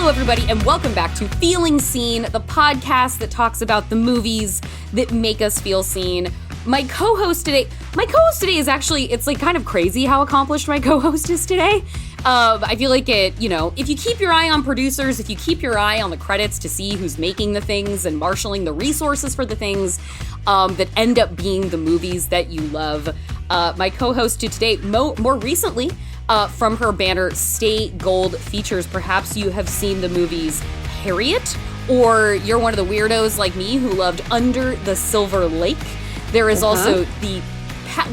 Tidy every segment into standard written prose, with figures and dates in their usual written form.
Hello, everybody, and welcome back to Feeling Seen, the podcast that talks about the movies that make us feel seen. My co-host today is actually, it's like kind of crazy how accomplished my co-host is today. I feel like if you keep your eye on producers, if you keep your eye on the credits to see who's making the things and marshaling the resources for the things that end up being the movies that you love, my co-host to today, more recently, from her banner Stay Gold Features, perhaps you have seen the movies Harriet, or you're one of the weirdos like me who loved Under the Silver Lake. There is also the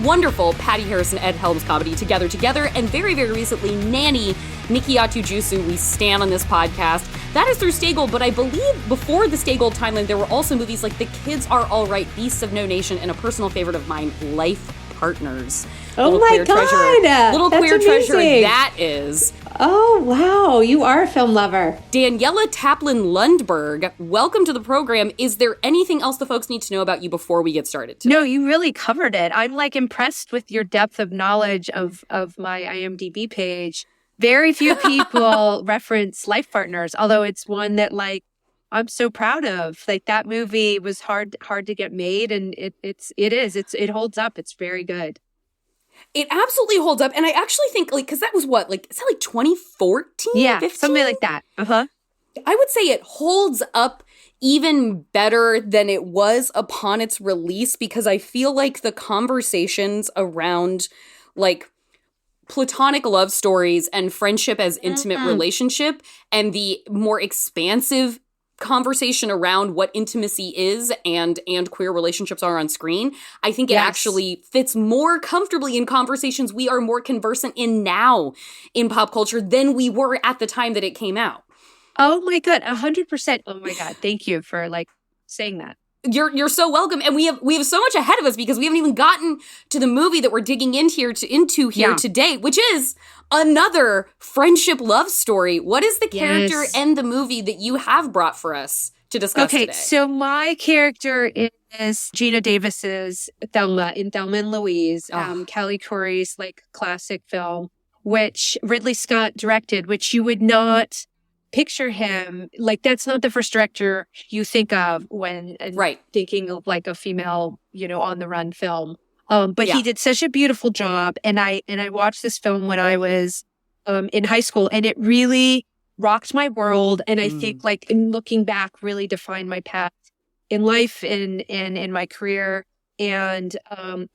wonderful Patty Harrison, Ed Helms comedy Together, and very, very recently, Nanny, Nikki Atujusu, we stand on this podcast. That is through Stay Gold, but I believe before the Stay Gold timeline, there were also movies like The Kids Are All Right, Beasts of No Nation, and a personal favorite of mine, Life Partners. Oh my God! Little queer treasure that is. Oh, wow. You are a film lover. Daniela Taplin Lundberg, welcome to the program. Is there anything else the folks need to know about you before we get started today? No, you really covered it. I'm impressed with your depth of knowledge of my IMDb page. Very few people reference Life Partners, although it's one that I'm so proud of. That movie was hard to get made, and it holds up. It's very good. It absolutely holds up, and I actually think because that was is that 2014? Yeah, 15? something like that. I would say it holds up even better than it was upon its release, because I feel like the conversations around platonic love stories and friendship as intimate relationship and the more expansive conversation around what intimacy is and queer relationships are on screen, I think it actually fits more comfortably in conversations we are more conversant in now in pop culture than we were at the time that it came out. Oh my God, 100%. Oh my God, thank you for saying that. You're so welcome, and we have so much ahead of us because we haven't even gotten to the movie that we're digging into here today, which is another friendship love story. What is the character and the movie that you have brought for us to discuss today? Okay, so my character is Geena Davis's Thelma in Thelma and Louise, Callie Curry's classic film, which Ridley Scott directed, which you would not picture him that's not the first director you think of when thinking of a female on the run film, but he did such a beautiful job, and I watched this film when I was in high school, and it really rocked my world, and I think in looking back really defined my path in life and in my career, and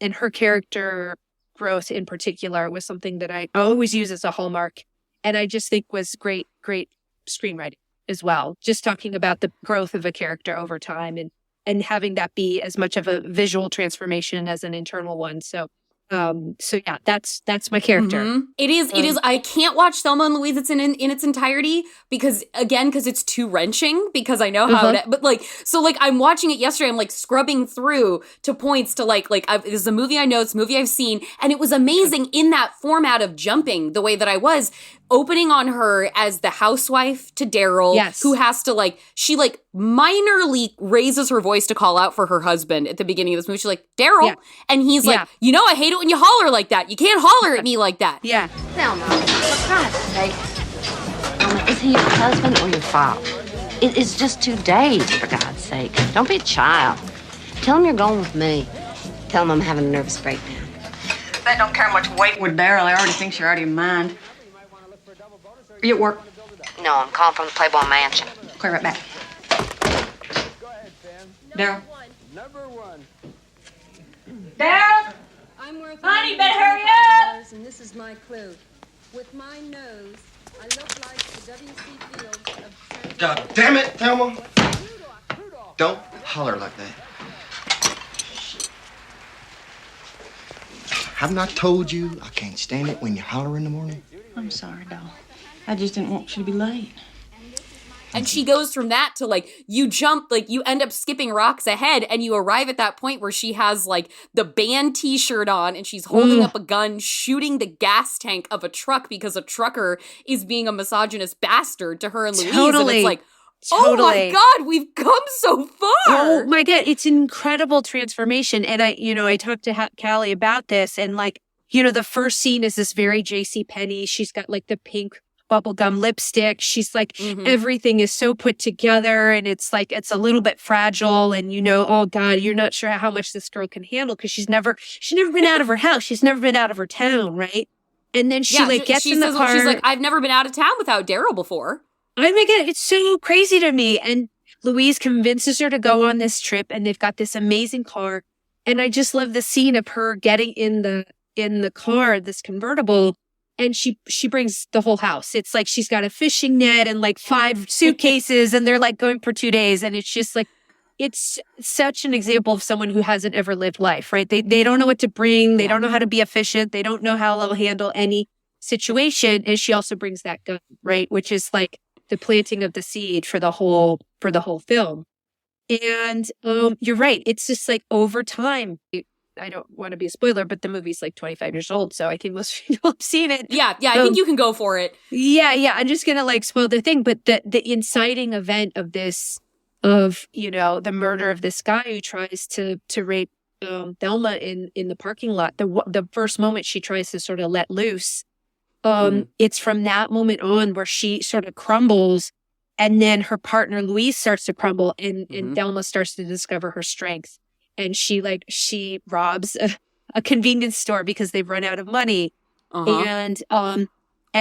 her character growth in particular was something that I always use as a hallmark, and I just think was great screenwriting as well. Just talking about the growth of a character over time and having that be as much of a visual transformation as an internal one. So yeah, that's my character. Mm-hmm. It is. I can't watch Thelma and Louise in its entirety because it's too wrenching, because I know how but I'm watching it yesterday. I'm scrubbing through to points to this is a movie I know, it's a movie I've seen, and it was amazing in that format of jumping the way that I was opening on her as the housewife to Daryl, who has to she minorly raises her voice to call out for her husband at the beginning of this movie. She's like, Daryl, and he's I hate it when you holler like that. You can't holler at me like that. Yeah. Thelma, for Christ's sake. Thelma, is he your husband or your father? It's just 2 days, for God's sake. Don't be a child. Tell him you're going with me. Tell him I'm having a nervous breakdown. That don't carry much weight with Daryl. I already think you're out of your mind. Are you at work? No, I'm calling from the Playboy Mansion. Clear right back. Daryl? Daryl? Honey, better hurry up! And this is my clue. With my nose, I look like the W.C. Fields of... God damn it, Thelma! Don't holler like that. Haven't I told you I can't stand it when you holler in the morning? I'm sorry, doll. I just didn't want you to be late. And she goes from that to you jump, you end up skipping rocks ahead, and you arrive at that point where she has the band t-shirt on and she's holding up a gun, shooting the gas tank of a truck because a trucker is being a misogynist bastard to her and Louise. Totally. And it's oh my God, we've come so far. Oh my God, it's an incredible transformation. And I talked to Callie about this, and the first scene is this very JCPenney. She's got the pink bubblegum lipstick. She's like, everything is so put together and it's like, it's a little bit fragile. And oh God, you're not sure how much this girl can handle because she's never been out of her house. She's never been out of her town. Right. And then she gets in the car. She's like, I've never been out of town without Daryl before. Oh my God, it's so crazy to me. And Louise convinces her to go on this trip and they've got this amazing car. And I just love the scene of her getting in the car, this convertible, and she brings the whole house. It's like she's got a fishing net and like 5 suitcases and they're like going for 2 days. And it's just like, it's such an example of someone who hasn't ever lived life, right? They don't know what to bring. They don't know how to be efficient. They don't know how they'll handle any situation. And she also brings that gun, right? Which is like the planting of the seed for the whole film. And you're right. It's just like over time. I don't want to be a spoiler, but the movie's like 25 years old. So I think most people have seen it. Yeah. I think you can go for it. Yeah. I'm just going to like spoil the thing. But the inciting event of this, the murder of this guy who tries to rape Thelma in the parking lot, the first moment she tries to sort of let loose, it's from that moment on where she sort of crumbles. And then her partner, Louise, starts to crumble and Thelma starts to discover her strength. And she robs a convenience store because they've run out of money. And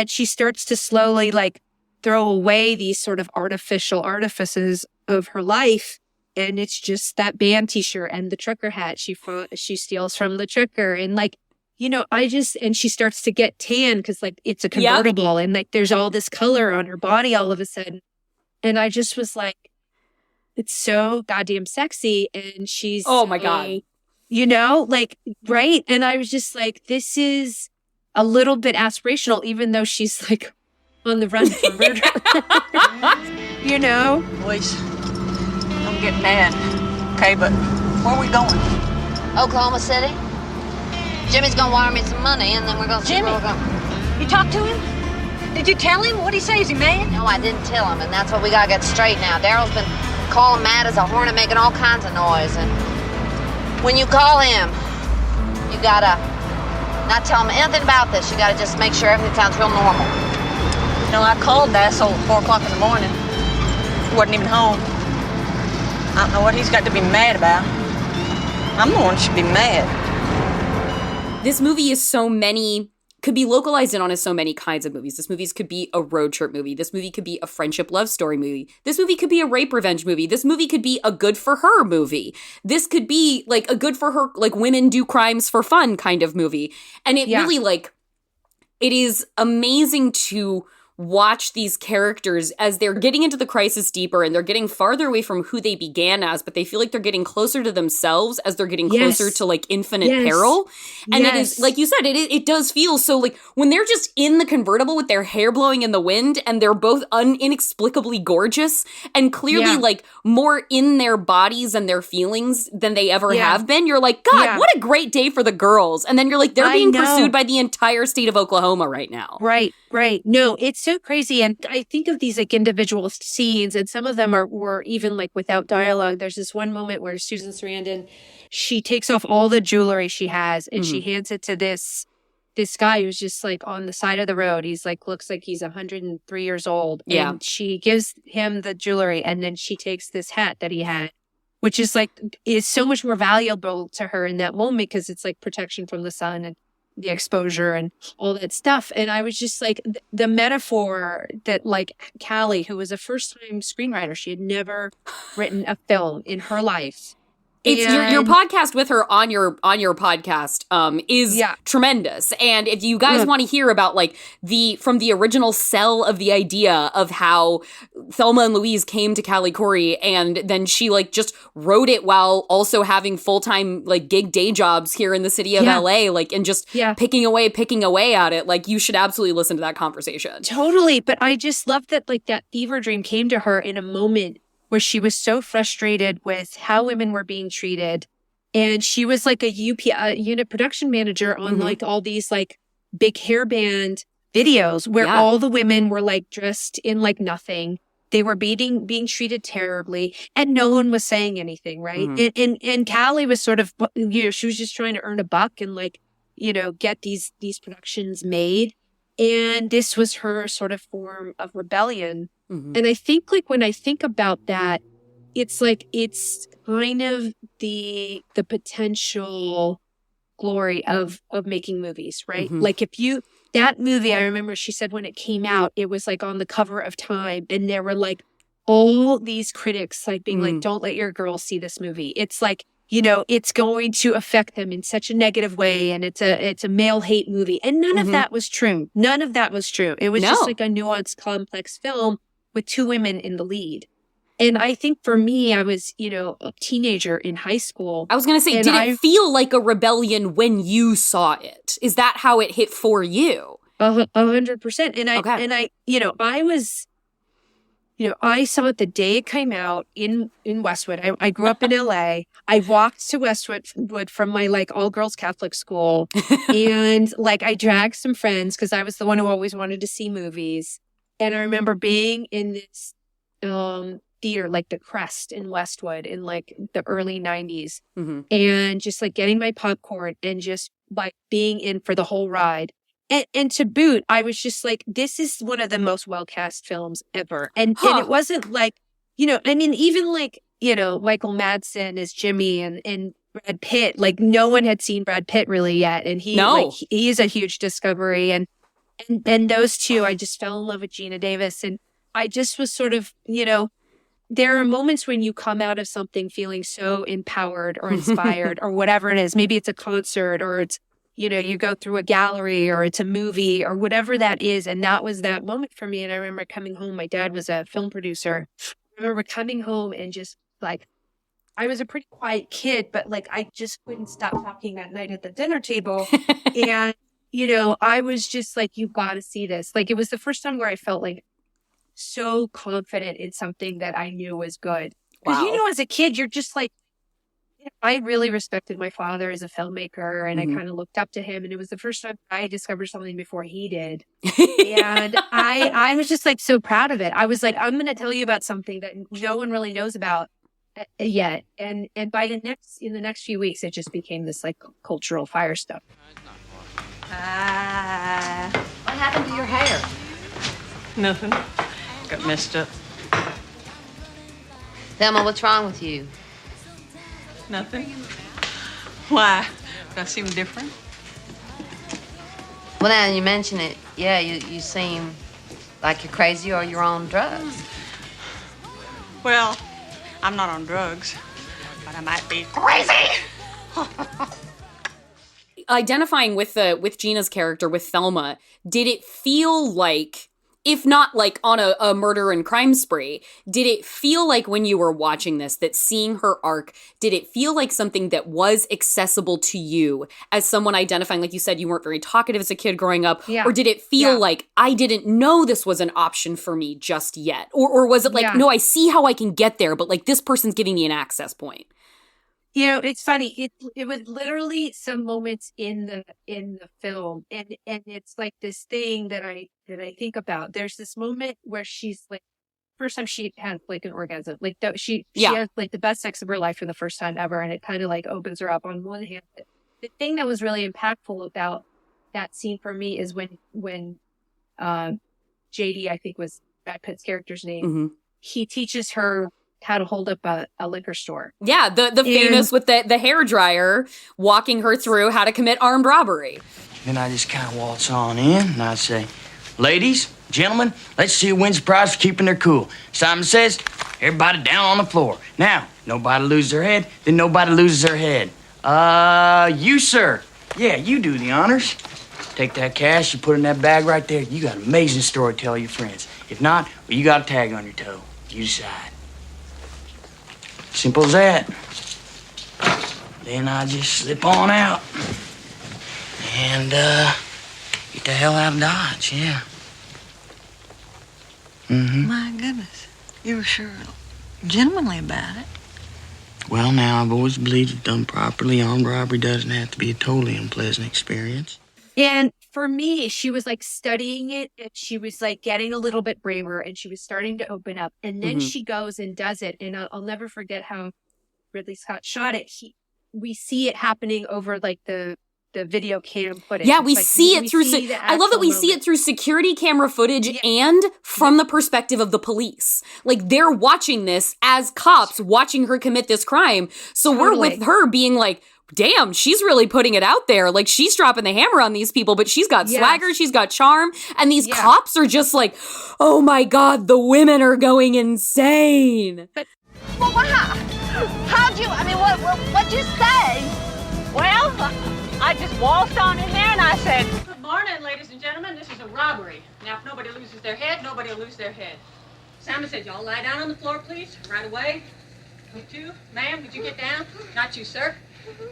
she starts to slowly like throw away these sort of artificial artifices of her life. And it's just that band t-shirt and the trucker hat she steals from the trucker. And like, and she starts to get tan because like it's a convertible and like there's all this color on her body all of a sudden. And I just was like, it's so goddamn sexy. And she's, oh my God, right. And I was just like, this is a little bit aspirational, even though she's like on the run for murder. Please, don't get mad. Okay, but where are we going? Oklahoma City. Jimmy's gonna wire me some money and then we're gonna see where we're going. You talked to him? Did you tell him? What'd he say? Is he mad? No, I didn't tell him, and that's what we gotta get straight now. Daryl's been calling mad as a hornet, making all kinds of noise, and when you call him, you gotta not tell him anything about this. You gotta just make sure everything sounds real normal. I called the asshole at 4 o'clock in the morning. He wasn't even home. I don't know what he's got to be mad about. I'm the one who should be mad. This movie is could be localized in on as so many kinds of movies. This movie could be a road trip movie. This movie could be a friendship love story movie. This movie could be a rape revenge movie. This movie could be a good for her movie. This could be like a good for her, like women do crimes for fun kind of movie. And it really it is amazing to watch these characters as they're getting into the crisis deeper and they're getting farther away from who they began as, but they feel like they're getting closer to themselves as they're getting closer to like infinite peril. And it is, like you said, it does feel so like when they're just in the convertible with their hair blowing in the wind and they're both inexplicably gorgeous and clearly like more in their bodies and their feelings than they ever have been. You're like, God, what a great day for the girls. And then you're like, they're being pursued by the entire state of Oklahoma right now. Right. No, it's so crazy. And I think of these like individual scenes and some of them were even like without dialogue. There's this one moment where Susan Sarandon, she takes off all the jewelry she has and she hands it to this guy who's just like on the side of the road. He's like, looks like he's 103 years old. Yeah. And she gives him the jewelry and then she takes this hat that he had, which is so much more valuable to her in that moment because it's like protection from the sun and the exposure and all that stuff. And I was just like, the metaphor that like Callie, who was a first-time screenwriter, she had never written a film in her life. It's your podcast with her on your podcast is tremendous. And if you guys want to hear about like from the original cell of the idea of how Thelma and Louise came to Callie Corey and then she like just wrote it while also having full-time like gig day jobs here in the city of LA, like and just picking away at it, like you should absolutely listen to that conversation. Totally. But I just love that like that fever dream came to her in a moment where she was so frustrated with how women were being treated. And she was like a unit production manager on like all these like big hairband videos where all the women were like dressed in like nothing. They were being treated terribly and no one was saying anything, right? And Callie was sort of, she was just trying to earn a buck and like, get these productions made. And this was her sort of form of rebellion. And I think like when I think about that, it's like it's kind of the potential glory of making movies, right? Like if you that movie, I remember she said when it came out, it was like on the cover of Time, and there were like all these critics like being like, don't let your girls see this movie. It's like, you know, it's going to affect them in such a negative way, and it's a male hate movie. And none of that was true. None of that was true. It was just like a nuanced, complex film with two women in the lead. And I think for me, I was, you know, a teenager in high school. I was going to say, did it feel like a rebellion when you saw it? Is that how it hit for you? 100%. And I, you know, I was, you know, I saw it the day it came out in Westwood. I grew up in LA. I walked to Westwood from my like all girls Catholic school. And like I dragged some friends because I was the one who always wanted to see movies. And I remember being in this theater, like the Crest in Westwood in like the early 90s. And just like getting my popcorn and just like being in for the whole ride. And to boot, I was just like, this is one of the most well-cast films ever. And it wasn't like, you know, I mean, even like, you know, Michael Madsen as Jimmy and Brad Pitt, like no one had seen Brad Pitt really yet. And he is a huge discovery. And those two, I just fell in love with Geena Davis. And I just was sort of, you know, there are moments when you come out of something feeling so empowered or inspired or whatever it is. Maybe it's a concert or it's, you know, you go through a gallery or it's a movie or whatever that is. And that was that moment for me. And I remember coming home. My dad was a film producer. I remember coming home and just like, I was a pretty quiet kid, but like, I just couldn't stop talking that night at the dinner table. And, you know, I was just like, you got to see this. Like, it was the first time where I felt like so confident in something that I knew was good. Because, you know, as a kid, you're just like, I really respected my father as a filmmaker, and I kind of looked up to him. And it was the first time I discovered something before he did. And I was just like so proud of it. I was like, I'm going to tell you about something that no one really knows about yet. And in the next few weeks, it just became this like cultural fire stuff. What happened to your hair? Nothing. Got messed up. Thelma, what's wrong with you? Nothing. Why? Do I seem different? Well, now you mention it, yeah, you seem like you're crazy or you're on drugs. Well, I'm not on drugs, but I might be crazy. Identifying with Geena's character, with Thelma, did it feel like, if not like on a murder and crime spree, did it feel like when you were watching this, that seeing her arc, did it feel like something that was accessible to you as someone identifying, like you said, you weren't very talkative as a kid growing up, or did it feel like, I didn't know this was an option for me just yet? Or was it like, no, I see how I can get there, but like this person's giving me an access point? You know, it's funny. It was literally some moments in the film, and it's like this thing that I think about. There's this moment where she's like, first time she had like an orgasm, like she had like the best sex of her life for the first time ever, and it kind of like opens her up on one hand. The thing that was really impactful about that scene for me is when JD, I think was Brad Pitt's character's name, he teaches her how to hold up a liquor store. Yeah, the famous with the hairdryer walking her through how to commit armed robbery. Then I just kind of waltz on in and I say, ladies, gentlemen, let's see who wins the prize for keeping their cool. Simon says, everybody down on the floor. Now, nobody loses their head, then nobody loses their head. You, sir. Yeah, you do the honors. Take that cash, you put it in that bag right there. You got an amazing story to tell your friends. If not, well, you got a tag on your toe. You decide. Simple as that. Then I just slip on out and get the hell out of Dodge, yeah. My goodness, you were sure gentlemanly about it. Well, now, I've always believed if done properly, armed robbery doesn't have to be a totally unpleasant experience. And for me, she was like studying it, and she was like getting a little bit braver, and she was starting to open up. And then she goes and does it. And I'll never forget how Ridley Scott shot it. We see it happening over like the the video cam footage. Yeah, It's we like, see it through. I love that we see moment. it through security camera footage and from the perspective of the police. Like they're watching this as cops watching her commit this crime. So we're with her being like, damn, she's really putting it out there. Like she's dropping the hammer on these people, but she's got swagger, she's got charm. And these cops are just like, oh my God, the women are going insane. Well, how'd you, what'd you say? Well, I just waltzed on in there and I said, good morning, ladies and gentlemen, this is a robbery. Now, if nobody loses their head, nobody will lose their head. Simon said, y'all lie down on the floor, please, right away. You too, ma'am, would you get down? Not you, sir.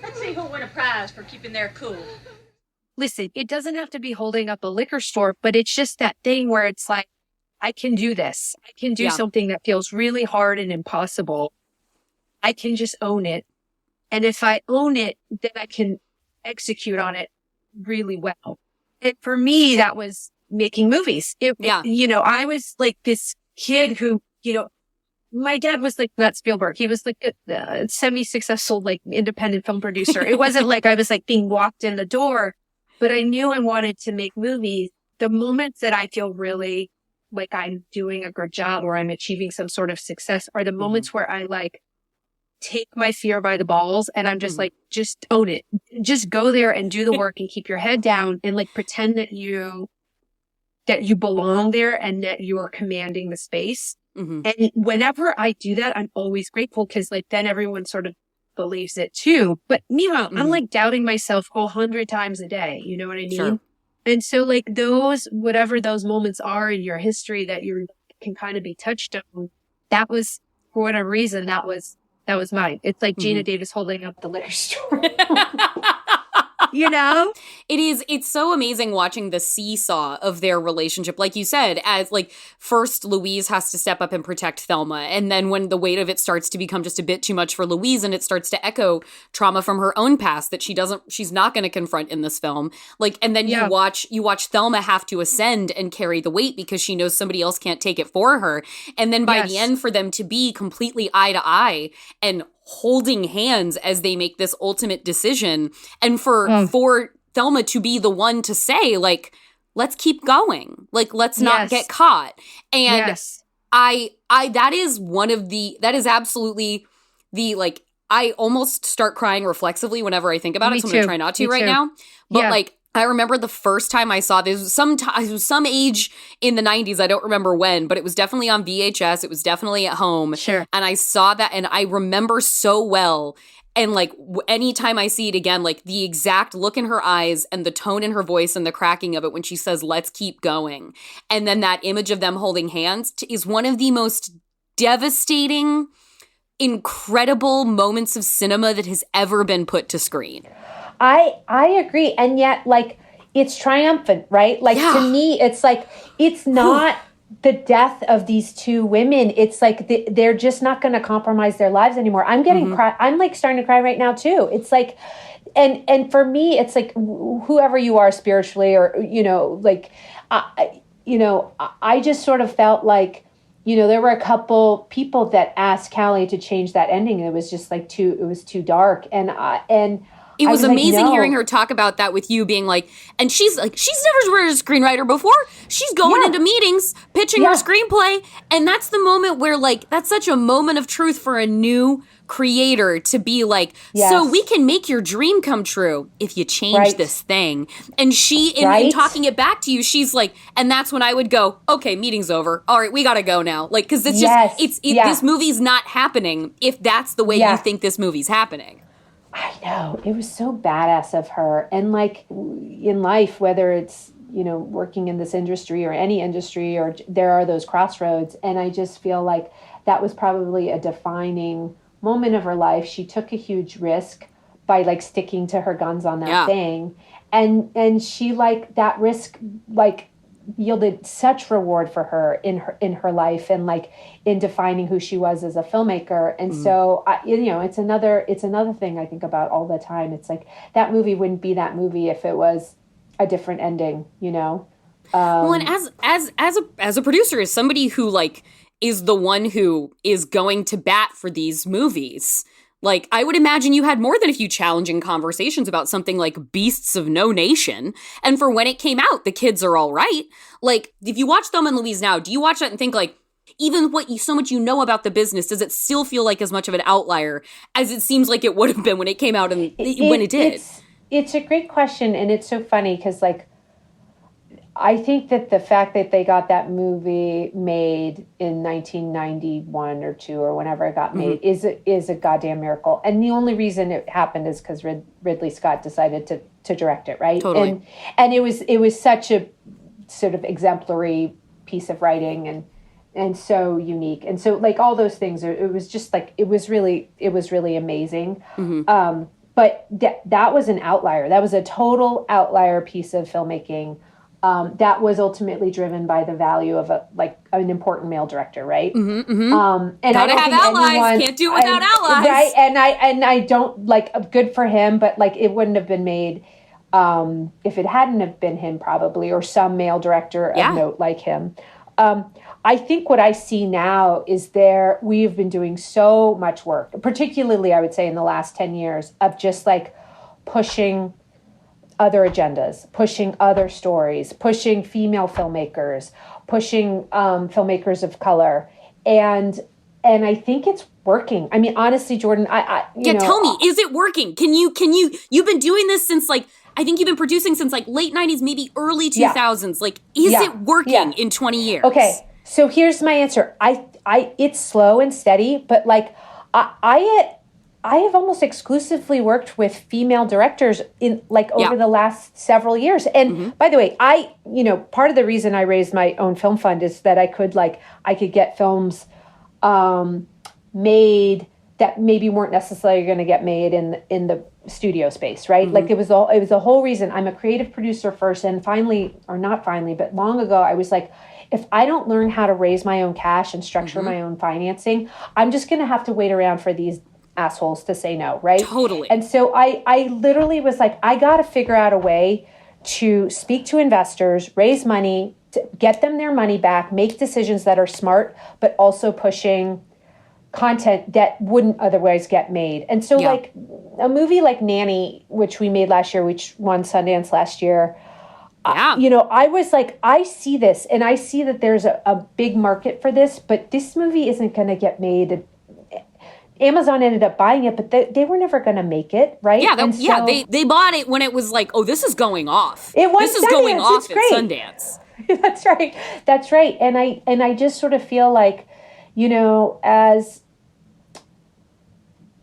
Let's see who'll win a prize for keeping their cool. Listen, it doesn't have to be holding up a liquor store, but it's just that thing where it's like, I can do this. I can do something that feels really hard and impossible. I can just own it. And if I own it, then I can execute on it really well. And for me, that was making movies. I was like this kid who, my dad was like not Spielberg. He was like a semi-successful, like independent film producer. It wasn't like I was like being walked in the door, but I knew I wanted to make movies. The moments that I feel really like I'm doing a good job or I'm achieving some sort of success are the moments where I like take my fear by the balls and I'm just like, just own it. Just go there and do the work and keep your head down and like pretend that you belong there and that you are commanding the space. And whenever I do that, I'm always grateful because like then everyone sort of believes it too. But meanwhile, I'm like doubting myself 100 times a day. You know what I mean? Sure. And so like whatever those moments are in your history that you can kind of be touched on, that was, for whatever reason, that was mine. It's like Geena Davis holding up the liquor store. It's so amazing watching the seesaw of their relationship. Like you said, as like first Louise has to step up and protect Thelma. And then when the weight of it starts to become just a bit too much for Louise and it starts to echo trauma from her own past that she's not going to confront in this film. Like, and then you watch Thelma have to ascend and carry the weight because she knows somebody else can't take it for her. And then by the end for them to be completely eye to eye and holding hands as they make this ultimate decision and for Thelma to be the one to say like, let's keep going. Like, let's not get caught. And that is absolutely the, like, I almost start crying reflexively whenever I think about it. So I'm going to try not to right now. But like, I remember the first time I saw this, it was some age in the 90s. I don't remember when, but it was definitely on VHS. It was definitely at home. Sure. And I saw that and I remember so well. And like anytime I see it again, like the exact look in her eyes and the tone in her voice and the cracking of it when she says, let's keep going. And then that image of them holding hands is one of the most devastating, incredible moments of cinema that has ever been put to screen. I agree. And yet, like, it's triumphant, right? Like, to me, it's like, it's not the death of these two women. It's like, they're just not going to compromise their lives anymore. I'm getting I'm like starting to cry right now too. It's like, and for me, it's like whoever you are spiritually or, like, I just sort of felt like, there were a couple people that asked Callie to change that ending. And it was just like it was too dark. And it was amazing like, no. hearing her talk about that with you being like, and she's never been a screenwriter before. She's going into meetings, pitching her screenplay. And that's the moment where like, that's such a moment of truth for a new creator to be like, so we can make your dream come true if you change this thing. And she, in talking it back to you, she's like, and that's when I would go, okay, meeting's over. All right, we got to go now. Like, cause it's just, this movie's not happening if that's the way you think this movie's happening. I know. It was so badass of her. And like in life, whether it's, working in this industry or any industry, or there are those crossroads. And I just feel like that was probably a defining moment of her life. She took a huge risk by like sticking to her guns on that thing. And she like that risk, like yielded such reward for her in her life and like in defining who she was as a filmmaker. And so it's another thing I think about all the time. It's like that movie wouldn't be that movie if it was a different ending, well, and as a producer, as somebody who like is the one who is going to bat for these movies, Like, I would imagine you had more than a few challenging conversations about something like Beasts of No Nation. And for when it came out, the kids are all right. Like, if you watch Thelma and Louise now, do you watch that and think, like, even so much you know about the business, does it still feel like as much of an outlier as it seems like it would have been when it came out and when it did? It's a great question, and it's so funny because, like, I think that the fact that they got that movie made in 1991 or 2 or whenever it got made is a goddamn miracle. And the only reason it happened is because Ridley Scott decided to direct it, right? Totally. And it was such a sort of exemplary piece of writing and so unique. And so, like, all those things, it was just like, it was really amazing. But that was an outlier. That was a total outlier piece of filmmaking. That was ultimately driven by the value of an important male director, right? And gotta have allies. Can't do it without allies, right? And I don't, like, good for him, but, like, it wouldn't have been made if it hadn't have been him, probably, or some male director of note like him. I think what I see now is we've been doing so much work, particularly I would say in the last 10 years, of just like pushing other agendas, pushing other stories, pushing female filmmakers, pushing filmmakers of color. And I think it's working. I mean, honestly, Jordan, you know, tell me, is it working? You've been doing this since, like, I think you've been producing since, like, late 90s, maybe early 2000s. Like, is it working in 20 years? Okay. So here's my answer. It's slow and steady, but, like, I have almost exclusively worked with female directors over the last several years. And by the way, part of the reason I raised my own film fund is that I could get films made that maybe weren't necessarily going to get made in the studio space, right? Like, it was the whole reason. I'm a creative producer first, and but long ago I was like, if I don't learn how to raise my own cash and structure my own financing, I'm just going to have to wait around for these assholes to say no, right? Totally. And so I literally was like, I got to figure out a way to speak to investors, raise money, to get them their money back, make decisions that are smart, but also pushing content that wouldn't otherwise get made. And so like a movie like Nanny, which we made last year, which won Sundance last year, I was like, I see this and I see that there's a big market for this, but this movie isn't going to get made. Amazon ended up buying it, but they were never going to make it, right? Yeah, they bought it when it was like, oh, this is going off. This is going off at Sundance. That's right. And I just sort of feel like, as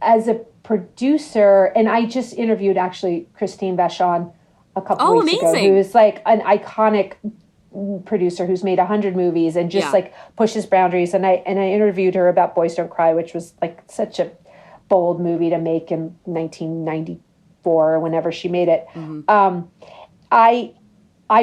a producer, and I just interviewed actually Christine Vachon a couple weeks ago, who is like an iconic producer who's made 100 movies and just like pushes boundaries. And I interviewed her about Boys Don't Cry, which was like such a bold movie to make in 1994 or whenever she made it. I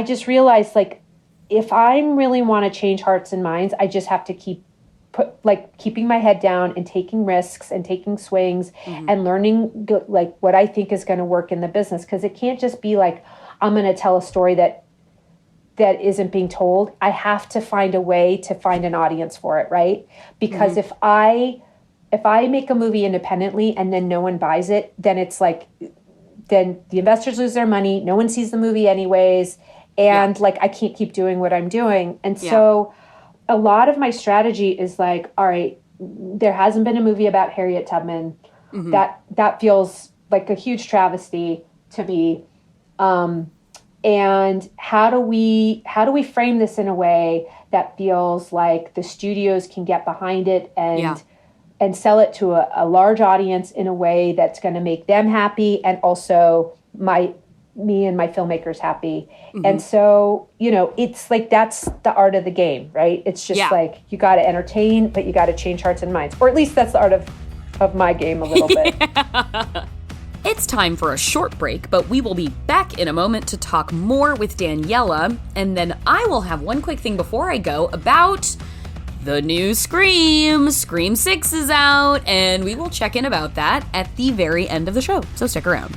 just realized, like, if I really want to change hearts and minds, I just have to keeping my head down and taking risks and taking swings and learning like what I think is going to work in the business. Because it can't just be like, I'm going to tell a story that isn't being told. I have to find a way to find an audience for it, right? Because if I make a movie independently and then no one buys it, then it's like, then the investors lose their money. No one sees the movie anyways. And like, I can't keep doing what I'm doing. And so a lot of my strategy is like, all right, there hasn't been a movie about Harriet Tubman. That feels like a huge travesty to me. And how do we frame this in a way that feels like the studios can get behind it and sell it to a large audience in a way that's going to make them happy and also me and my filmmakers happy. And so, it's like, that's the art of the game, right? It's just like, you got to entertain, but you got to change hearts and minds. Or at least that's the art of my game a little bit. It's time for a short break, but we will be back in a moment to talk more with Daniela. And then I will have one quick thing before I go about the new Scream. Scream 6 is out, and we will check in about that at the very end of the show. So stick around.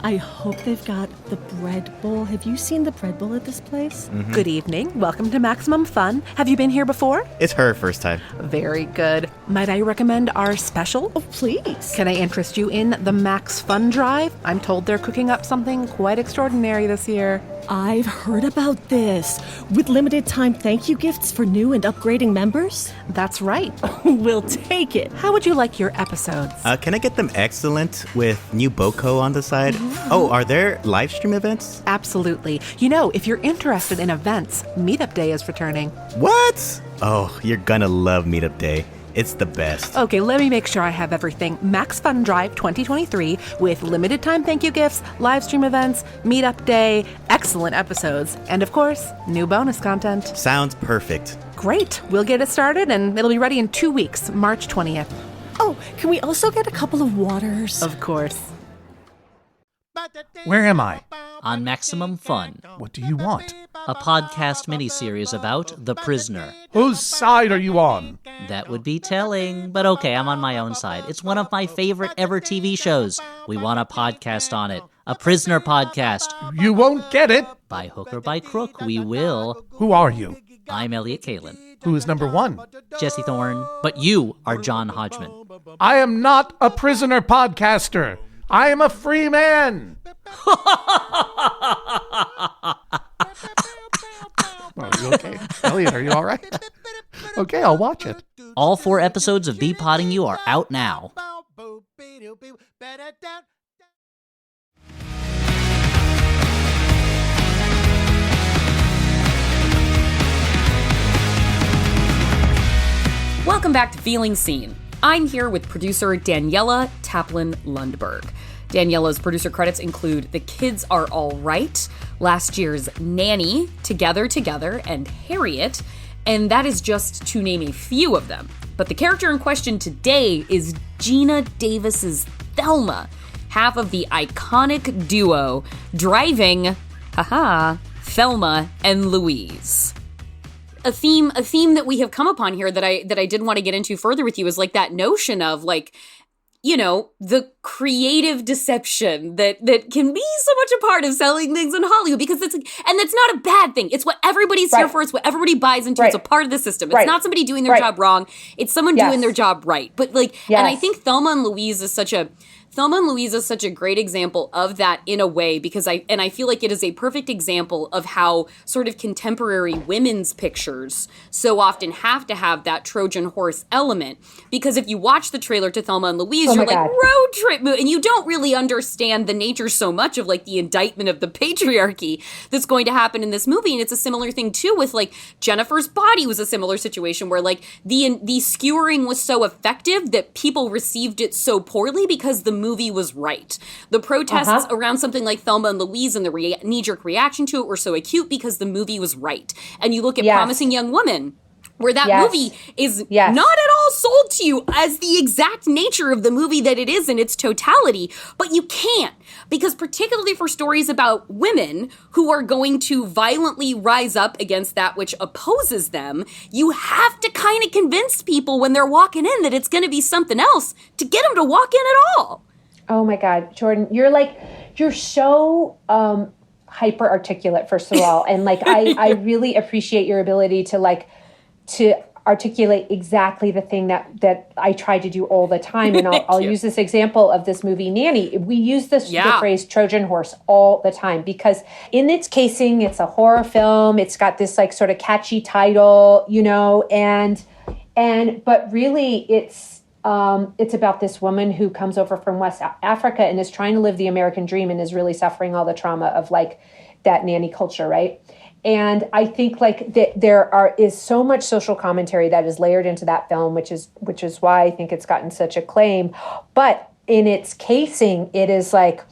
I hope they've got the bread bowl. Have you seen the bread bowl at this place? Mm-hmm. Good evening. Welcome to Maximum Fun. Have you been here before? It's her first time. Very good. Might I recommend our special? Oh, please. Can I interest you in the Max Fun Drive? I'm told they're cooking up something quite extraordinary this year. I've heard about this. With limited time thank you gifts for new and upgrading members? That's right. We'll take it. How would you like your episodes? Can I get them excellent with new Boko on the side? Oh, are there live stream events? Absolutely. You know, if you're interested in events, Meetup Day is returning. What? Oh, you're gonna love Meetup Day. It's the best. Okay, let me make sure I have everything. Max Fun Drive 2023 with limited time thank you gifts, live stream events, Meetup Day, excellent episodes, and of course, new bonus content. Sounds perfect. Great. We'll get it started and it'll be ready in 2 weeks, March 20th. Oh, can we also get a couple of waters? Of course. Where am I? On Maximum Fun. What do you want? A podcast miniseries about The Prisoner. Whose side are you on? That would be telling, but okay, I'm on my own side. It's one of my favorite ever TV shows. We want a podcast on it. A prisoner podcast. You won't get it. By hook or by crook, we will. Who are you? I'm Elliot Kalin. Who is number one? Jesse Thorne. But you are John Hodgman. I am not a prisoner podcaster. I am a free man. Are you okay? Elliot, are you all right? Okay, I'll watch it. All 4 episodes of Bee-Potting You are out now. Welcome back to Feeling Seen. I'm here with producer Daniela Taplin Lundberg. Daniela's producer credits include The Kids Are All Right, last year's Nanny, Together, and Harriet, and that is just to name a few of them. But the character in question today is Geena Davis's Thelma, half of the iconic duo driving, Thelma and Louise. A theme that we have come upon here that I did want to get into further with you is like that notion of like, you know, the creative deception that can be so much a part of selling things in Hollywood, because and that's not a bad thing. It's what everybody's here for. It's what everybody buys into. It's a part of the system. It's not somebody doing their job wrong. It's someone doing their job right. But like, and I think Thelma and Louise is such a great example of that in a way, because I feel like it is a perfect example of how sort of contemporary women's pictures so often have to have that Trojan horse element. Because if you watch the trailer to Thelma and Louise, you're like, road trip movie, and you don't really understand the nature so much of like the indictment of the patriarchy that's going to happen in this movie. And it's a similar thing too with like Jennifer's Body was a similar situation where like the skewering was so effective that people received it so poorly because the movie was right. The protests around something like Thelma and Louise and the knee-jerk reaction to it were so acute because the movie was right. And you look at Promising Young Woman, where that movie is not at all sold to you as the exact nature of the movie that it is in its totality, but you can't, because particularly for stories about women who are going to violently rise up against that which opposes them, you have to kind of convince people when they're walking in that it's going to be something else to get them to walk in at all. Oh my God, Jordan, you're so hyper articulate, first of all. And like, I really appreciate your ability to articulate exactly the thing that I try to do all the time. And I'll use this example of this movie, Nanny. We use the phrase Trojan horse all the time because in its casing, it's a horror film. It's got this like sort of catchy title, you know, but really it's about this woman who comes over from West Africa and is trying to live the American dream and is really suffering all the trauma of like that nanny culture, right? And I think like that is so much social commentary that is layered into that film, which is why I think it's gotten such acclaim. But in its casing, it is like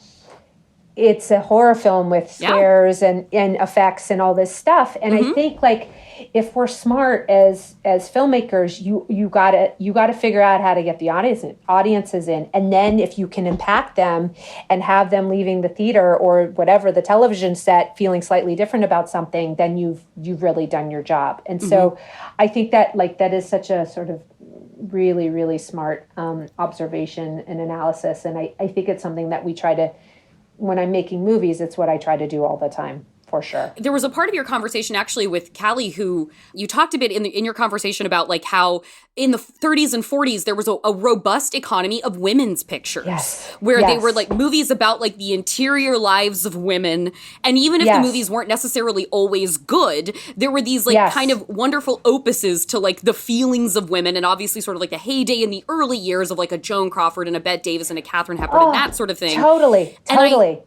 it's a horror film with scares and effects and all this stuff. And I think like if we're smart as filmmakers, you gotta figure out how to get the audiences in, and then if you can impact them and have them leaving the theater or whatever the television set feeling slightly different about something, then you've really done your job. And so I think that like that is such a sort of really, really smart observation and analysis, and I think it's something that we try to when I'm making movies, it's what I try to do all the time. For sure. There was a part of your conversation actually with Callie who you talked a bit in your conversation about like how in the 30s and 40s there was a robust economy of women's pictures where they were like movies about like the interior lives of women, and even if the movies weren't necessarily always good, there were these like kind of wonderful opuses to like the feelings of women, and obviously sort of like the heyday in the early years of like a Joan Crawford and a Bette Davis and a Katharine Hepburn and that sort of thing. Totally.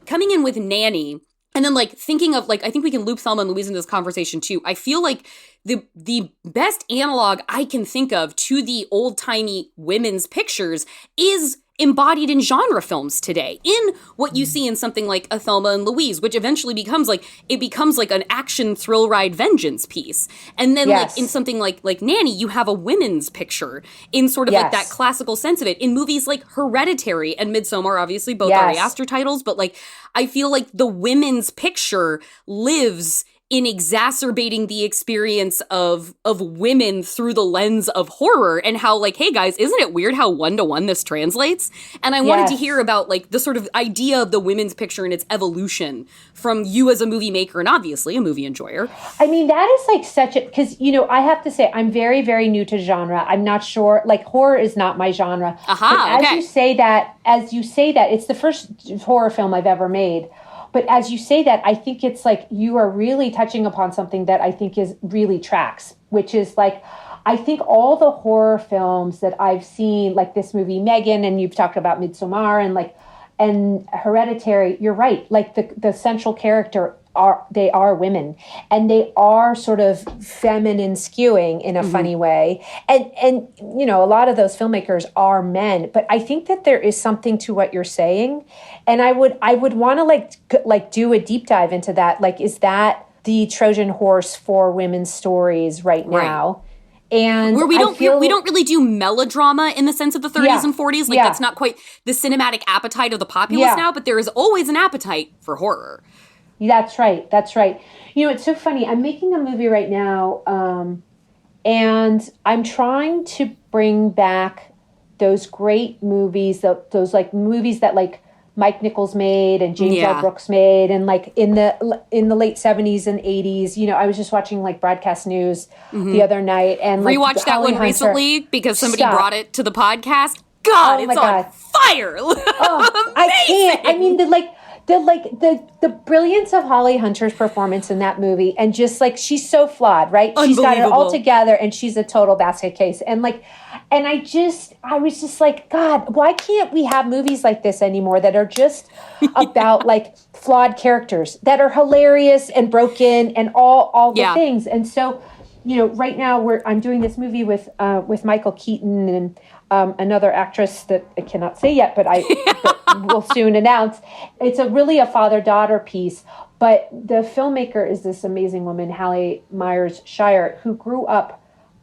Coming in with Nanny. And then, like, thinking of, like, I think we can loop Thelma and Louise into this conversation, too. I feel like the best analog I can think of to the old-timey women's pictures is embodied in genre films today, in what you see in something like a Thelma and Louise, which eventually becomes like an action thrill ride vengeance piece. And then like in something like Nanny, you have a women's picture in sort of like that classical sense of it. In movies like Hereditary and Midsommar, obviously both Ari Aster titles, but like I feel like the women's picture lives in exacerbating the experience of women through the lens of horror, and how like, hey guys, isn't it weird how 1-to-1 this translates? And I wanted to hear about like the sort of idea of the women's picture and its evolution from you as a movie maker and obviously a movie enjoyer. I mean, that is like such a, because, you know, I have to say, I'm very, very new to genre. I'm not sure, like horror is not my genre. As you say that, it's the first horror film I've ever made. But as you say that, I think it's like you are really touching upon something that I think is really tracks, which is like, I think all the horror films that I've seen, like this movie Megan, and you've talked about Midsommar and Hereditary, you're right. Like the central character are women, and they are sort of feminine skewing in a funny way. And you know, a lot of those filmmakers are men, but I think that there is something to what you're saying. And I would want to like do a deep dive into that. Like, is that the Trojan horse for women's stories right now? And where we don't really do melodrama in the sense of the 30s and 40s. Like that's not quite the cinematic appetite of the populace now, but there is always an appetite for horror. That's right. You know, it's so funny. I'm making a movie right now, and I'm trying to bring back those great movies, those like movies that like Mike Nichols made and James L. Brooks made, and like in the late 70s and 80s. You know, I was just watching like Broadcast News the other night, and like, rewatched that one recently because somebody brought it to the podcast. God, it's on fire! I can't. I mean, the brilliance of Holly Hunter's performance in that movie, and just like she's so flawed, right? She's got it all together, and she's a total basket case. And like, and I was just like, God, why can't we have movies like this anymore that are just about like flawed characters that are hilarious and broken and all the things? And so, you know, right now I'm doing this movie with Michael Keaton and another actress that I cannot say yet, but will soon announce. It's really a father-daughter piece, but the filmmaker is this amazing woman, Hallie Myers-Shire, who grew up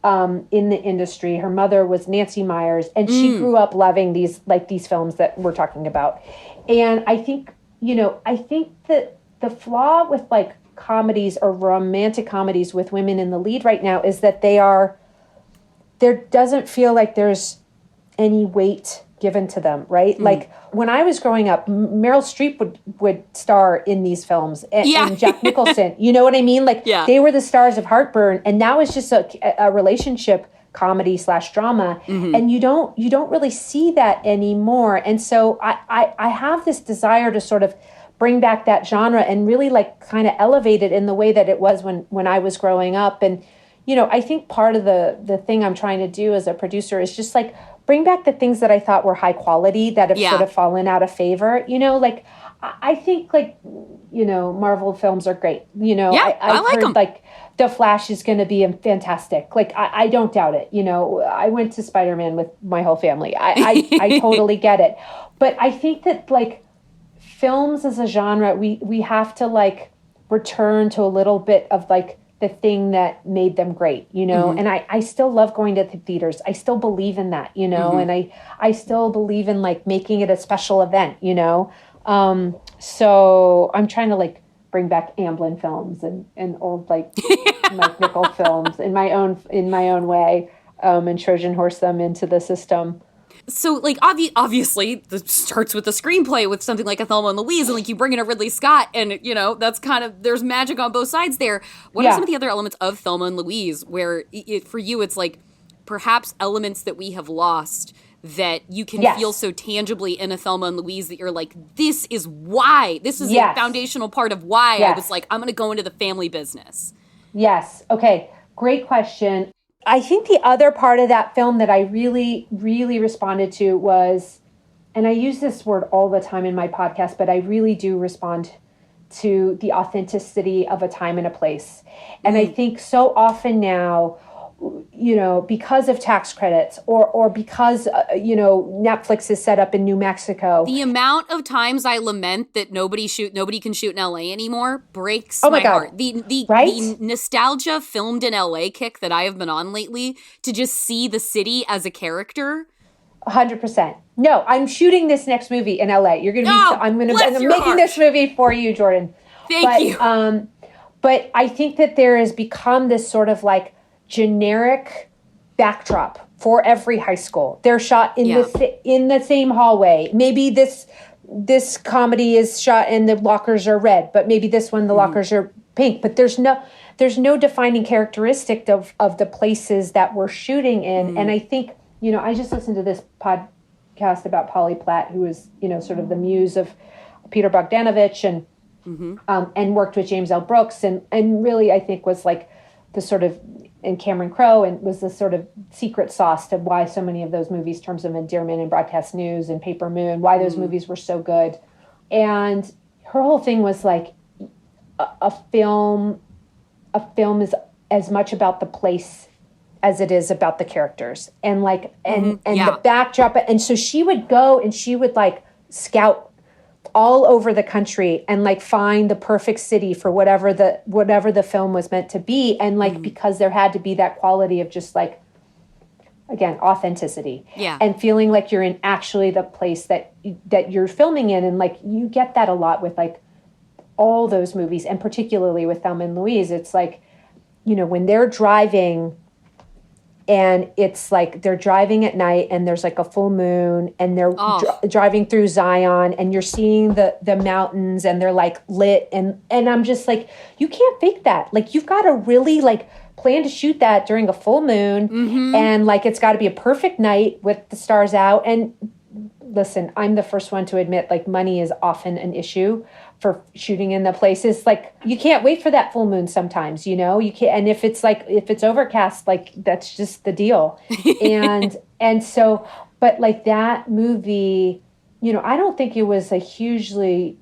in the industry. Her mother was Nancy Myers, and she grew up loving these films that we're talking about. And I think that the flaw with like comedies or romantic comedies with women in the lead right now is that there doesn't feel like there's any weight given to them, right? Like when I was growing up, Meryl Streep would star in these films, and Jack Nicholson. You know what I mean? Like they were the stars of Heartburn, and now it's just a relationship comedy / drama, and you don't really see that anymore. And so I have this desire to sort of bring back that genre and really like kind of elevate it in the way that it was when I was growing up. And you know, I think part of the thing I'm trying to do as a producer is just like bring back the things that I thought were high quality that have sort of fallen out of favor. You know, like I think like, you know, Marvel films are great. You know, I've heard them. Like The Flash is going to be fantastic. Like I don't doubt it. You know, I went to Spider-Man with my whole family. I totally get it. But I think that like films as a genre, we have to like return to a little bit of like the thing that made them great, you know? And I still love going to the theaters. I still believe in that, you know? And I still believe in like making it a special event, you know? So I'm trying to like bring back Amblin films and old like Mike Nichols films in my own way, and Trojan horse them into the system. so like obviously this starts with the screenplay with something like a Thelma and Louise, and like you bring in a Ridley Scott, and you know that's kind of, there's magic on both sides there. What are some of the other elements of Thelma and Louise where for you it's like perhaps elements that we have lost that you can feel so tangibly in a Thelma and Louise that you're like, this is a foundational part of why I was like, I'm going to go into the family business. Yes. Okay. Great question. I think the other part of that film that I really, really responded to was, and I use this word all the time in my podcast, but I really do respond to the authenticity of a time and a place. And I think so often now, you know, because of tax credits or because, you know, Netflix is set up in New Mexico. The amount of times I lament that nobody can shoot in LA anymore breaks my heart. The nostalgia filmed in LA kick that I have been on lately to just see the city as a character. 100%. No, I'm shooting this next movie in LA. You're going to I'm making this movie for you, Jordan. Thank you. But I think that there has become this sort of like generic backdrop for every high school. They're shot in the same hallway. Maybe this comedy is shot and the lockers are red, but maybe this one the lockers are pink. But there's no defining characteristic of the places that we're shooting in. And I think, you know, I just listened to this podcast about Polly Platt, who is, you know, sort of the muse of Peter Bogdanovich and worked with James L. Brooks and really I think was like the sort of, and Cameron Crowe, and was the sort of secret sauce to why so many of those movies, Terms of Endearment and Broadcast News and Paper Moon, why those movies were so good. And her whole thing was like a film is as much about the place as it is about the characters and like and the backdrop. And so she would go and she would like scout all over the country and like find the perfect city for whatever the film was meant to be. And like, because there had to be that quality of just like, again, authenticity and feeling like you're in actually the place that you're filming in. And like, you get that a lot with like all those movies, and particularly with Thelma and Louise. It's like, you know, when they're driving and it's like they're driving at night and there's like a full moon and they're driving through Zion and you're seeing the mountains and they're like lit. And I'm just like, you can't fake that. Like you've got to really like plan to shoot that during a full moon and like it's got to be a perfect night with the stars out. And listen, I'm the first one to admit like money is often an issue for shooting in the places. Like you can't wait for that full moon sometimes, you know, you can't. And if it's overcast, like that's just the deal. and so, but like that movie, you know, I don't think it was a hugely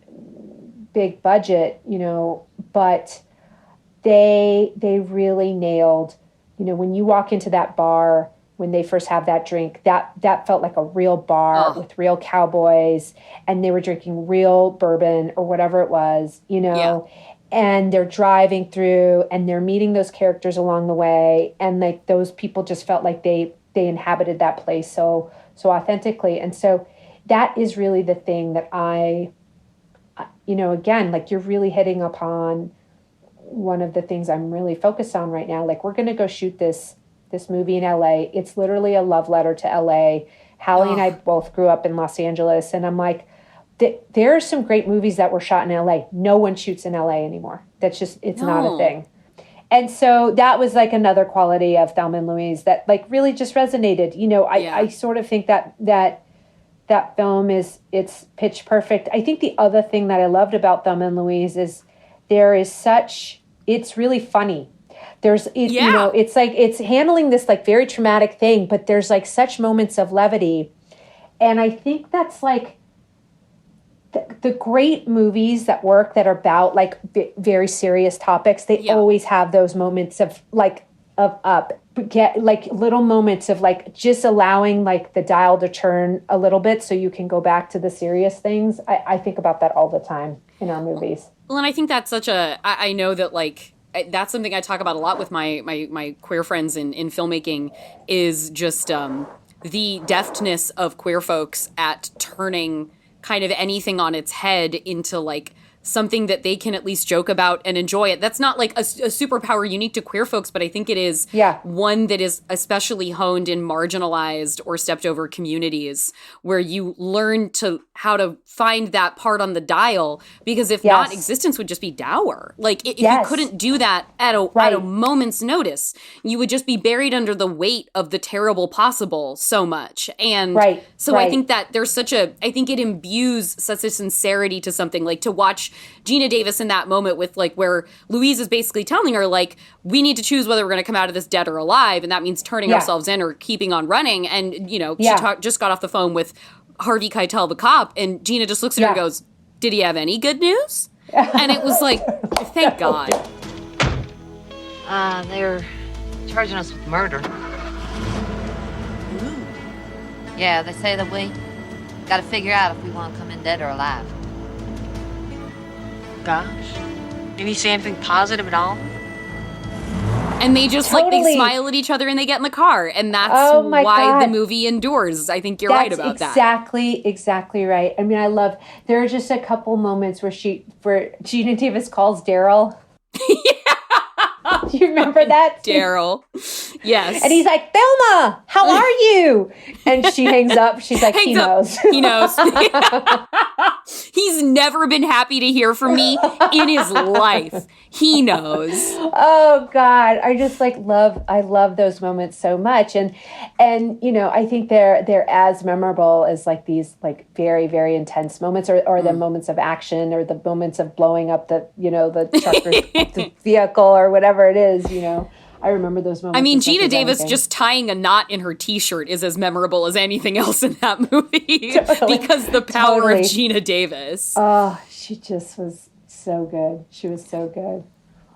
big budget, you know, but they really nailed, you know, when you walk into that bar, when they first have that drink, that felt like a real bar with real cowboys, and they were drinking real bourbon or whatever it was, you know, and they're driving through and they're meeting those characters along the way. And like those people just felt like they inhabited that place so authentically. And so that is really the thing that I, you know, again, like you're really hitting upon one of the things I'm really focused on right now. Like we're going to go shoot this movie in LA. It's literally a love letter to LA. Hallie and I both grew up in Los Angeles. And I'm like, there are some great movies that were shot in LA. No one shoots in LA anymore. That's just, it's not a thing. And so that was like another quality of Thelma and Louise that like really just resonated. You know, I sort of think that film it's pitch perfect. I think the other thing that I loved about Thelma and Louise is it's really funny. You know, it's like, it's handling this like very traumatic thing, but there's like such moments of levity. And I think that's like the great movies that work that are about like very serious topics. They always have those moments of like, get like little moments of like just allowing like the dial to turn a little bit so you can go back to the serious things. I think about that all the time in our movies. Well, and I think that's I know that like, that's something I talk about a lot with my queer friends in filmmaking is just the deftness of queer folks at turning kind of anything on its head into like something that they can at least joke about and enjoy it. That's not like a superpower unique to queer folks, but I think it is one that is especially honed in marginalized or stepped over communities where you learn how to find that part on the dial, because if not, existence would just be dour. Like if you couldn't do that at a moment's notice, you would just be buried under the weight of the terrible possible so much. And I think that there's I think it imbues such a sincerity to something, like to watch Geena Davis in that moment with like where Louise is basically telling her like, we need to choose whether we're going to come out of this dead or alive. And that means turning ourselves in or keeping on running. And, she just got off the phone with Harvey Keitel, the cop, and Geena just looks at her and goes, did he have any good news? And it was like, thank God. They're charging us with murder. Yeah, they say that we got to figure out if we want to come in dead or alive. Gosh. Did he say anything positive at all? And they just like they smile at each other and they get in the car, and that's why the movie endures. I think you're right about that. Exactly right. I mean, there are just a couple moments where Geena Davis calls Daryl. Do you remember that? Daryl. Yes. And he's like, Thelma, how are you? And she hangs up. She's like, he knows. He knows. He's never been happy to hear from me in his life. He knows. Oh God. I just I love those moments so much. And I think they're as memorable as like these like very, very intense moments or the moments of action or the moments of blowing up the truck or the vehicle or whatever it is, I remember those moments. I mean, Geena Davis just tying a knot in her T-shirt is as memorable as anything else in that movie because the power of Geena Davis. Oh, she just was so good. She was so good.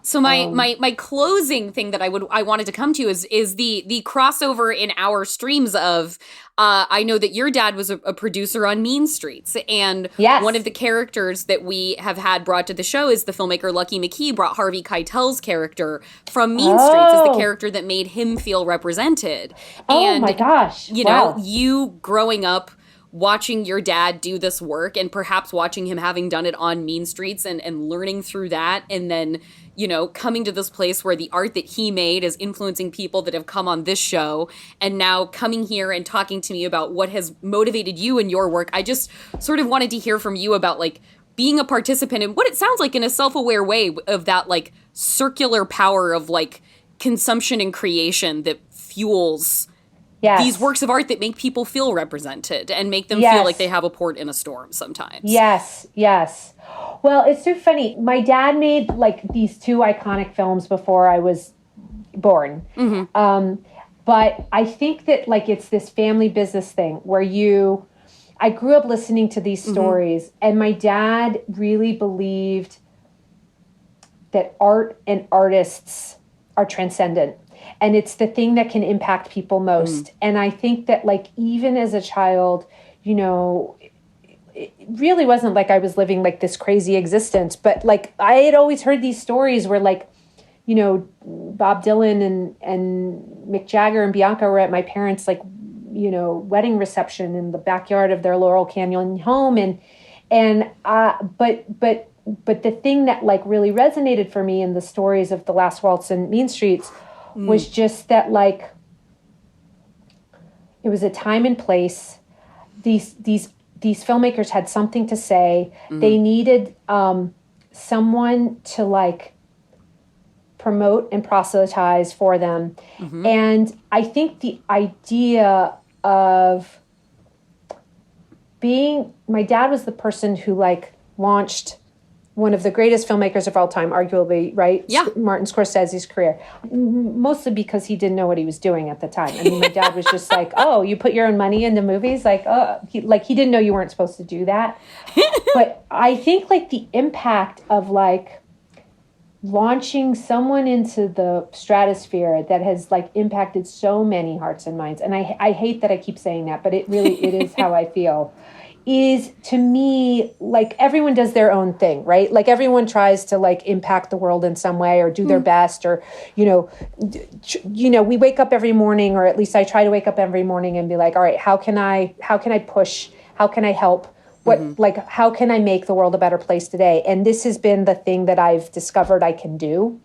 So my closing thing that I wanted to come to is the crossover in our streams of I know that your dad was a producer on Mean Streets, and one of the characters that we have had brought to the show is the filmmaker Lucky McKee brought Harvey Keitel's character from Mean Streets as the character that made him feel represented. Oh my gosh! You growing up watching your dad do this work and perhaps watching him having done it on Mean Streets and learning through that, and then coming to this place where the art that he made is influencing people that have come on this show, and now coming here and talking to me about what has motivated you in your work. I just sort of wanted to hear from you about like being a participant in what it sounds like in a self-aware way of that like circular power of like consumption and creation that fuels these works of art that make people feel represented and make them feel like they have a port in a storm sometimes. Yes. Well, it's so funny. My dad made like these two iconic films before I was born. Mm-hmm. But I think that like it's this family business thing where I grew up listening to these stories, and my dad really believed that art and artists are transcendent. And it's the thing that can impact people most. And I think that like, even as a child, it really wasn't like I was living like this crazy existence, but like I had always heard these stories where like, Bob Dylan and Mick Jagger and Bianca were at my parents' like, wedding reception in the backyard of their Laurel Canyon home. But the thing that like really resonated for me in the stories of The Last Waltz and Mean Streets was just that like it was a time and place. These filmmakers had something to say. They needed someone to like promote and proselytize for them. And I think the idea of my dad was the person who like launched one of the greatest filmmakers of all time, arguably, right? Yeah. Martin Scorsese's career. Mostly because he didn't know what he was doing at the time. I mean, my dad was just like, oh, you put your own money into movies? Like, he didn't know you weren't supposed to do that. But I think like the impact of like launching someone into the stratosphere that has like impacted so many hearts and minds. And I hate that I keep saying that, but it is how I feel. Is to me, like everyone does their own thing, right? Like everyone tries to like impact the world in some way or do their best, or, we wake up every morning, or at least I try to wake up every morning and be like, all right, how can I push? How can I help? like, how can I make the world a better place today? And this has been the thing that I've discovered I can do.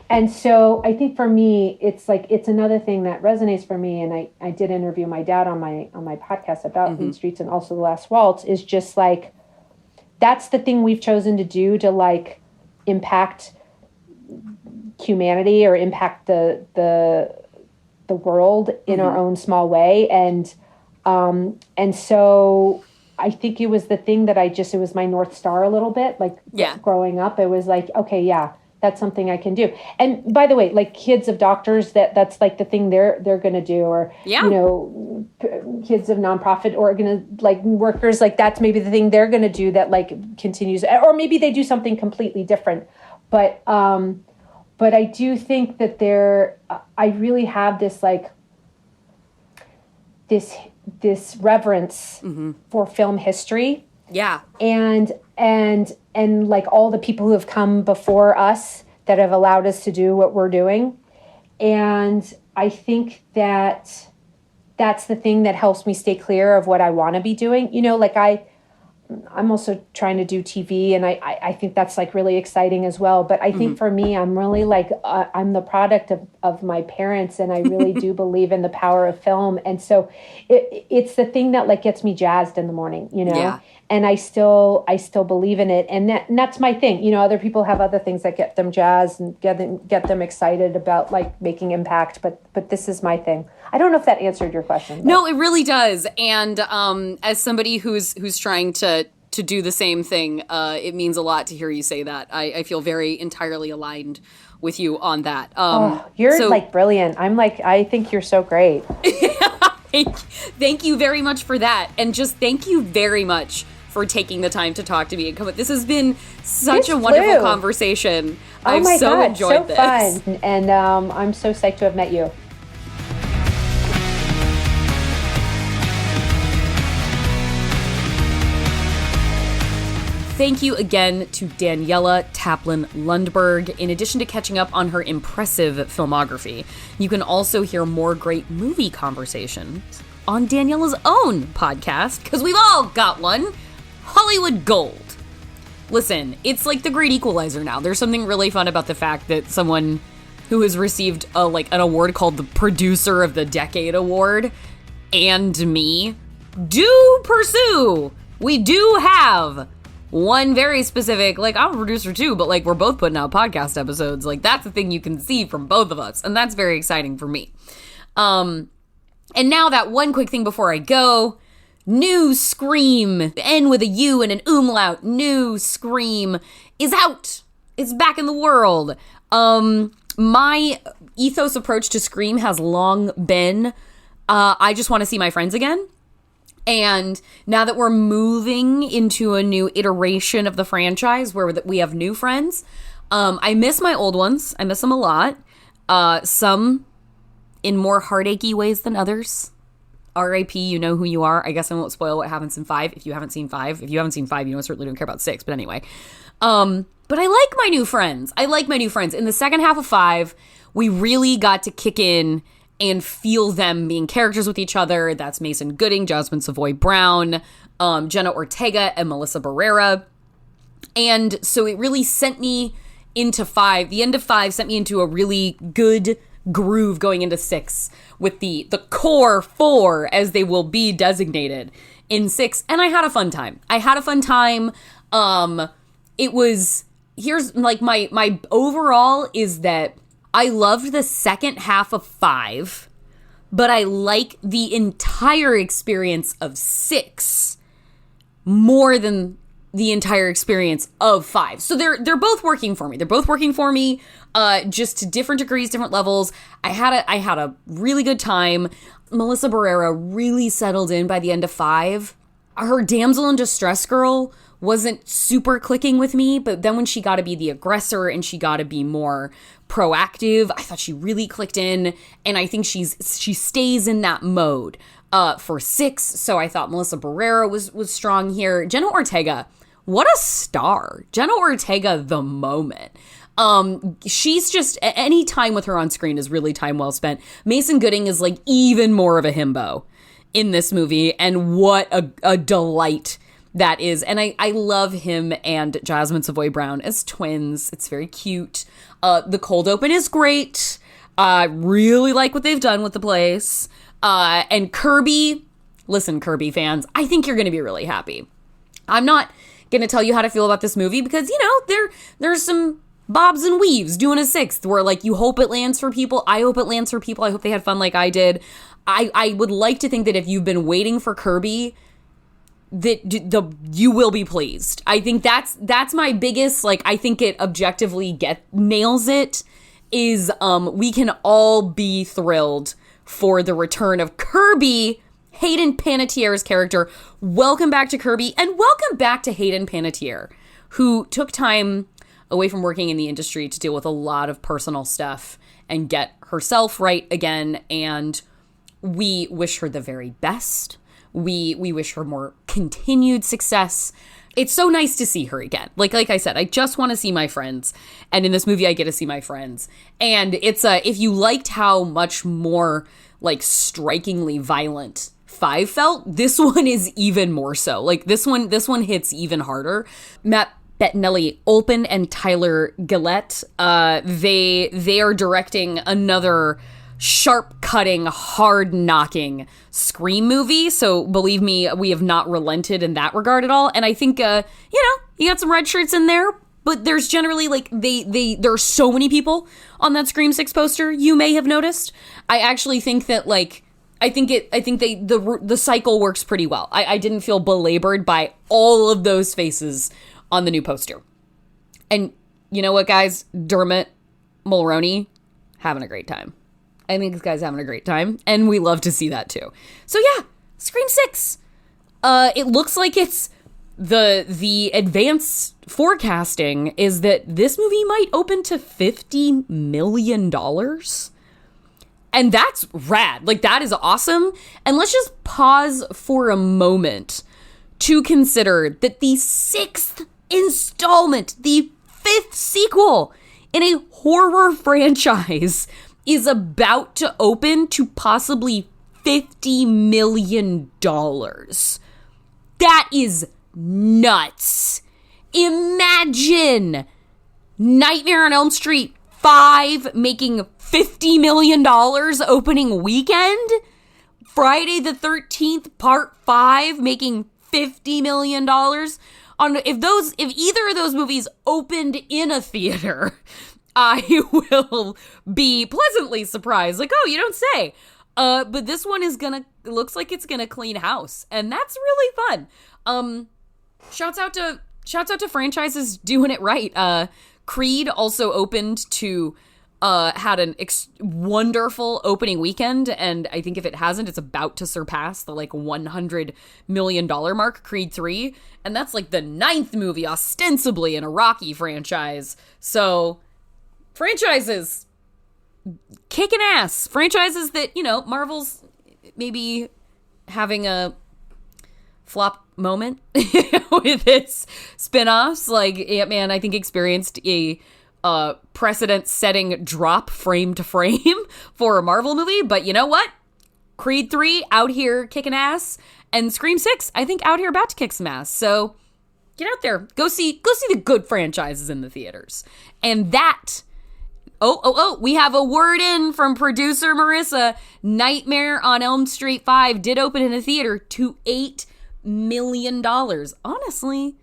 And so I think for me, it's like, it's another thing that resonates for me. And I did interview my dad on my podcast about Lead Streets and also The Last Waltz, is just like, that's the thing we've chosen to do to like impact humanity or impact the world in our own small way. And so I think it was the thing that it was my North Star a little bit, like growing up, it was like, okay, yeah, that's something I can do. And by the way, like kids of doctors, that's like the thing they're going to do, or, you know, kids of nonprofit like workers, like that's maybe the thing they're going to do that like continues, or maybe they do something completely different. But I do think that I really have this like, this reverence for film history. Yeah. And like all the people who have come before us that have allowed us to do what we're doing. And I think that that's the thing that helps me stay clear of what I want to be doing. You know, like I'm also trying to do TV, and I think that's like really exciting as well. But I think for me, I'm really like, I'm the product of my parents, and I really do believe in the power of film. And so it's the thing that like gets me jazzed in the morning, you know? Yeah. And I still believe in it. And that's my thing. You know, other people have other things that get them jazzed and get them excited about like making impact. But this is my thing. I don't know if that answered your question. But. No, it really does. And as somebody who's trying to do the same thing, it means a lot to hear you say that. I feel very entirely aligned with you on that. You're like brilliant. I think you're so great. Thank you very much for that. And just thank you very much for taking the time to talk to me and come. This has been such a wonderful conversation. I've so enjoyed this. Fun. And I'm so psyched to have met you. Thank you again to Daniela Taplin Lundberg. In addition to catching up on her impressive filmography, you can also hear more great movie conversations on Daniela's own podcast, because we've all got one, Hollywood Gold. Listen, it's like the great equalizer now. There's something really fun about the fact that someone who has received an award called the Producer of the Decade Award and me do pursue. We do have one very specific, like, I'm a producer too, but like we're both putting out podcast episodes. Like that's the thing you can see from both of us. And that's very exciting for me. And now that one quick thing before I go, new Scream, N with a U and an umlaut, new Scream is out. It's back in the world. My ethos approach to Scream has long been, I just want to see my friends again. And now that we're moving into a new iteration of the franchise where we have new friends, I miss my old ones. I miss them a lot. Some in more heartachy ways than others. R.I.P., you know who you are. I guess I won't spoil what happens in 5 if you haven't seen 5. If you haven't seen 5, you certainly don't care about 6. But anyway. But I like my new friends. In the second half of 5, we really got to kick in and feel them being characters with each other. That's Mason Gooding, Jasmine Savoy Brown, Jenna Ortega, and Melissa Barrera. And so it really sent me into 5. The end of 5 sent me into a really good groove going into 6 with the core 4, as they will be designated in 6. And I had a fun time. It was, here's like my overall is that I loved the second half of 5, but I like the entire experience of 6 more than the entire experience of 5. So they're both working for me. Just to different degrees, different levels. I had a really good time. Melissa Barrera really settled in by the end of 5. Her damsel in distress girl wasn't super clicking with me, but then when she got to be the aggressor and she got to be more proactive, I thought she really clicked in, and I think she stays in that mode for 6. So I thought Melissa Barrera was strong here. Jenna Ortega, what a star. Jenna Ortega, the moment. She's just, any time with her on screen is really time well spent. Mason Gooding is like even more of a himbo in this movie, and what a delight that is. And I love him and Jasmine Savoy Brown as twins. It's very cute. The cold open is great. I really like what they've done with the place. And Kirby, listen, Kirby fans, I think you're going to be really happy. I'm not going to tell you how to feel about this movie because, you know, there's some bobs and weaves doing a sixth where, like, you hope it lands for people. I hope it lands for people. I hope they had fun like I did. I would like to think that if you've been waiting for Kirby, that you will be pleased. I think that's my biggest, like, I think it objectively nails it, is we can all be thrilled for the return of Kirby, Hayden Panettiere's character. Welcome back to Kirby, and welcome back to Hayden Panettiere, who took time away from working in the industry to deal with a lot of personal stuff and get herself right again, and we wish her the very best. We wish her more continued success. It's so nice to see her again. Like I said, I just want to see my friends. And in this movie, I get to see my friends. And it's if you liked how much more, like, strikingly violent 5 felt, this one is even more so. Like, this one hits even harder. Matt Bettinelli Olpin and Tyler Gillette, they are directing another sharp-cutting, hard-knocking Scream movie, so believe me, we have not relented in that regard at all. And I think, you got some red shirts in there, but there's generally, like, there are so many people on that Scream 6 poster, you may have noticed. I actually think that, like, the cycle works pretty well. I didn't feel belabored by all of those faces on the new poster. And you know what, guys? Dermot Mulroney, having a great time. I think this guy's having a great time, and we love to see that too. So yeah, Scream 6. It looks like it's the advanced forecasting is that this movie might open to $50 million. And that's rad. Like, that is awesome. And let's just pause for a moment to consider that the 6th installment, the 5th sequel in a horror franchise, is about to open to possibly $50 million. That is nuts. Imagine Nightmare on Elm Street 5 making $50 million opening weekend. Friday the 13th Part 5 making $50 million. If either of those movies opened in a theater, I will be pleasantly surprised. Like, oh, you don't say. But this one looks like it's gonna clean house, and that's really fun. Shouts out to franchises doing it right. Creed also opened to had an wonderful opening weekend, and I think if it hasn't, it's about to surpass the like $100 million mark. Creed 3, and that's like the 9th movie ostensibly in a Rocky franchise. So franchises kicking ass. Franchises that, you know, Marvel's maybe having a flop moment with its spin-offs. Like Ant-Man, I think, experienced a precedent-setting drop frame to frame for a Marvel movie. But you know what? Creed 3 out here kicking ass, and Scream 6, I think, out here about to kick some ass. So get out there, go see the good franchises in the theaters. And that. We have a word in from producer Marissa. Nightmare on Elm Street 5 did open in a theater to $8 million. Honestly,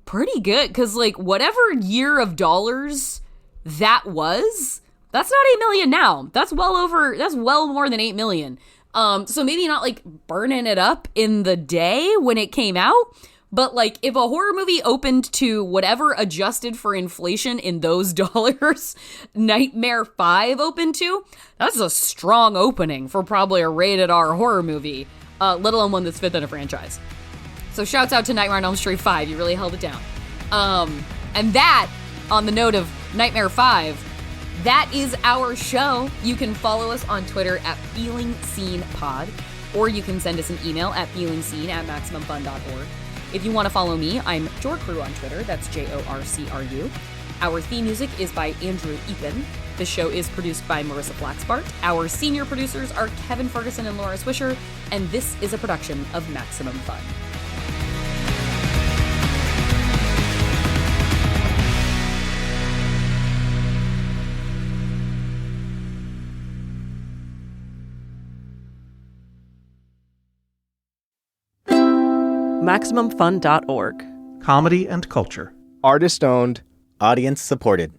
pretty good, because, like, whatever year of dollars that was, that's not 8 million now. That's well more than 8 million. So maybe not, like, burning it up in the day when it came out, but, like, if a horror movie opened to whatever adjusted for inflation in those dollars Nightmare 5 opened to, that's a strong opening for probably a rated R horror movie, let alone one that's 5th in a franchise. So shouts out to Nightmare on Elm Street 5. You really held it down. And that, on the note of Nightmare 5, that is our show. You can follow us on Twitter at FeelingSeenPod, or you can send us an email at feelingSeen@MaximumFun.org. If you want to follow me, I'm Jorcru on Twitter. That's JORCRU. Our theme music is by Andrew Eapen. The show is produced by Marissa Flaxbart. Our senior producers are Kevin Ferguson and Laura Swisher, and this is a production of Maximum Fun. MaximumFun.org. Comedy and culture. Artist owned. Audience supported.